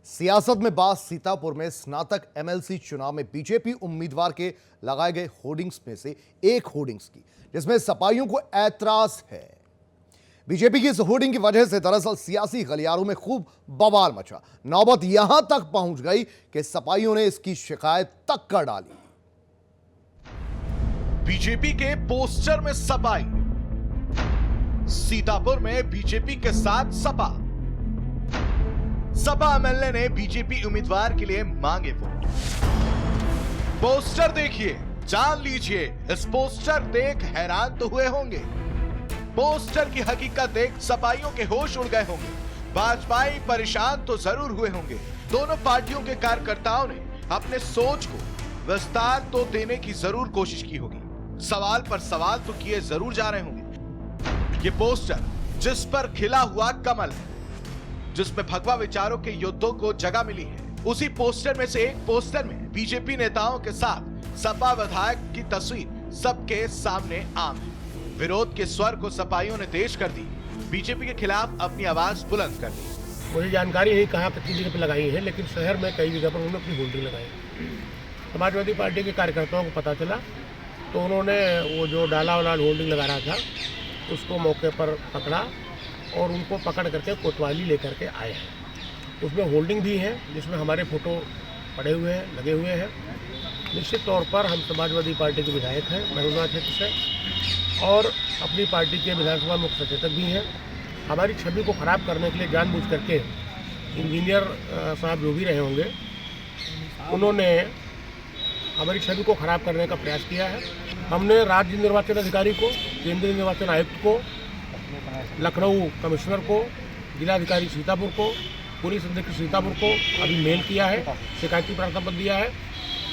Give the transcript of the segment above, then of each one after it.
सियासत में बात सीतापुर में स्नातक एमएलसी चुनाव में बीजेपी उम्मीदवार के लगाए गए होर्डिंग्स में से एक होर्डिंग्स की, जिसमें सपाइयों को ऐतराज है। बीजेपी की इस होर्डिंग की वजह से दरअसल सियासी गलियारों में खूब बवाल मचा। नौबत यहां तक पहुंच गई कि सपाइयों ने इसकी शिकायत तक कर डाली। बीजेपी के पोस्टर में सपाई, सीतापुर में बीजेपी के साथ सपा एमएलए ने बीजेपी उम्मीदवार के लिए मांगे वोट। पोस्टर देखिए, जान लीजिए, इस पोस्टर देख हैरान तो हुए होंगे। पोस्टर की हकीकत देख सपाइयों के होश उड़ गए होंगे। भाजपाई परेशान तो जरूर हुए होंगे। दोनों पार्टियों के कार्यकर्ताओं ने अपने सोच को विस्तार तो देने की जरूर कोशिश की होगी। सवाल पर सवाल तो किए जरूर जा रहे होंगे। ये पोस्टर जिस पर खिला हुआ कमल है, जिसमें भगवा विचारों के योद्धों को जगह मिली है, उसी पोस्टर में से एक पोस्टर में बीजेपी नेताओं के साथ सपा विधायक की तस्वीर सबके सामने आम है। विरोध के स्वर को सपाइयों ने तेज कर दी, बीजेपी के खिलाफ अपनी आवाज बुलंद कर दी। मुझे जानकारी नहीं कहाँ कितनी जगह पे लगाई है, लेकिन शहर में कई जगह पर उन्होंने अपनी होल्डिंग लगाई। समाजवादी पार्टी के कार्यकर्ताओं को पता चला तो उन्होंने वो जो डाला वाला होल्डिंग लगा रहा था उसको मौके पर पकड़ा और उनको पकड़ करके कोतवाली लेकर के आए हैं। उसमें होल्डिंग भी है जिसमें हमारे फोटो पड़े हुए हैं, लगे हुए हैं। निश्चित तौर पर हम समाजवादी पार्टी के विधायक हैं महबूबा क्षेत्र से और अपनी पार्टी के विधानसभा मुख्य सचेतक भी हैं। हमारी छवि को खराब करने के लिए जानबूझ करके इंजीनियर साहब जो भी रहे होंगे, उन्होंने हमारी छवि को खराब करने का प्रयास किया है। हमने राज्य निर्वाचन अधिकारी को, केंद्रीय निर्वाचन आयुक्त को, लखनऊ कमिश्नर को, जिलाधिकारी सीतापुर को, पुलिस अधीक्षक सीतापुर को अभी मेल किया है, शिकायती प्रार्थना पत्र दिया है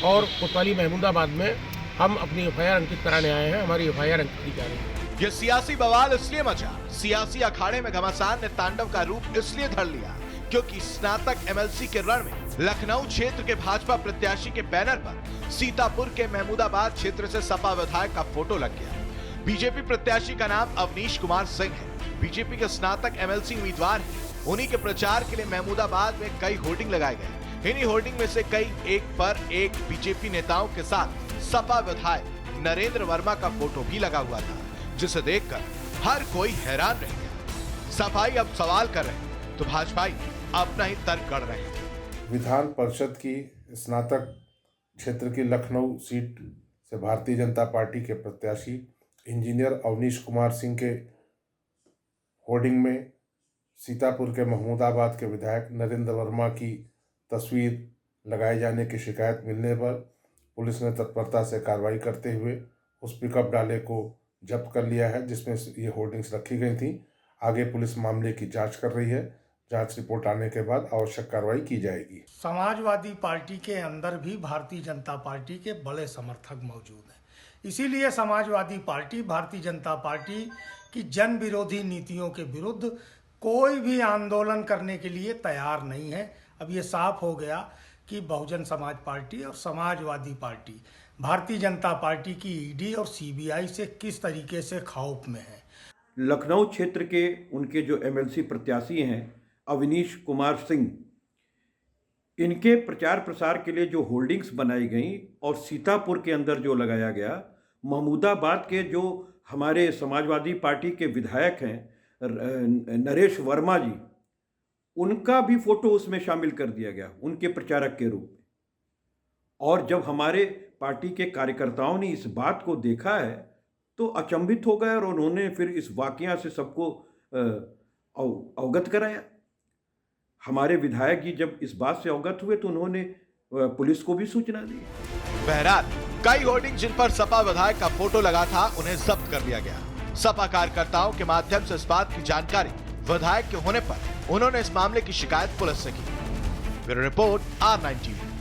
और कोतवाली महमूदाबाद में हम अपनी एफआईआर अंकित कराने आए हैं। हमारी एफआईआर अंकित की जा रही है। ये सियासी बवाल इसलिए मचा, सियासी अखाड़े में घमासान ने तांडव का रूप इसलिए धर लिया क्योंकि स्नातक एमएलसी के रण में लखनऊ क्षेत्र के भाजपा प्रत्याशी के बैनर पर सीतापुर के महमूदाबाद क्षेत्र से सपा विधायक का फोटो लग गया। बीजेपी प्रत्याशी का नाम अवनीश कुमार सिंह है। बीजेपी के स्नातक एमएलसी उम्मीदवार हैं। उन्हीं के प्रचार के लिए महमूदाबाद में कई होर्डिंग लगाए गए। इन्हीं होर्डिंग में से कई एक पर एक बीजेपी नेताओं के साथ सपा विधायक नरेंद्र वर्मा का फोटो भी लगा हुआ था, जिसे देखकर हर कोई हैरान रह गया। सफाई अब सवाल कर रहे हैं तो भाजपाई अपना ही तर्क कर रहे हैं। विधान परिषद की स्नातक क्षेत्र की लखनऊ सीट से भारतीय जनता पार्टी के प्रत्याशी इंजीनियर अवनीश कुमार सिंह के होर्डिंग में सीतापुर के महमूदाबाद के विधायक नरेंद्र वर्मा की तस्वीर लगाए जाने की शिकायत मिलने पर पुलिस ने तत्परता से कार्रवाई करते हुए उस पिकअप डाले को जब्त कर लिया है, जिसमें ये होर्डिंग्स रखी गई थी। आगे पुलिस मामले की जांच कर रही है। जांच रिपोर्ट आने के बाद आवश्यक कार्रवाई की जाएगी। समाजवादी पार्टी के अंदर भी भारतीय जनता पार्टी के बड़े समर्थक मौजूद हैं। इसीलिए समाजवादी पार्टी भारतीय जनता पार्टी की जन विरोधी नीतियों के विरुद्ध कोई भी आंदोलन करने के लिए तैयार नहीं है। अब ये साफ हो गया कि बहुजन समाज पार्टी और समाजवादी पार्टी भारतीय जनता पार्टी की ईडी और सीबीआई से किस तरीके से खौफ में है। लखनऊ क्षेत्र के उनके जो एमएलसी प्रत्याशी हैं अवनीश कुमार सिंह, इनके प्रचार प्रसार के लिए जो होल्डिंग्स बनाई गई और सीतापुर के अंदर जो लगाया गया, महमूदाबाद के जो हमारे समाजवादी पार्टी के विधायक हैं नरेश वर्मा जी, उनका भी फोटो उसमें शामिल कर दिया गया उनके प्रचारक के रूप में। और जब हमारे पार्टी के कार्यकर्ताओं ने इस बात को देखा है तो अचंभित हो गए और उन्होंने फिर इस वाकया से सबको अवगत कराया। हमारे विधायक जी जब इस बात से अवगत हुए तो उन्होंने पुलिस को भी सूचना दी। बहरहाल कई होर्डिंग जिन पर सपा विधायक का फोटो लगा था उन्हें जब्त कर लिया गया। सपा कार्यकर्ताओं के माध्यम से इस बात की जानकारी विधायक के होने पर उन्होंने इस मामले की शिकायत पुलिस से की। Bureau report R9 TV।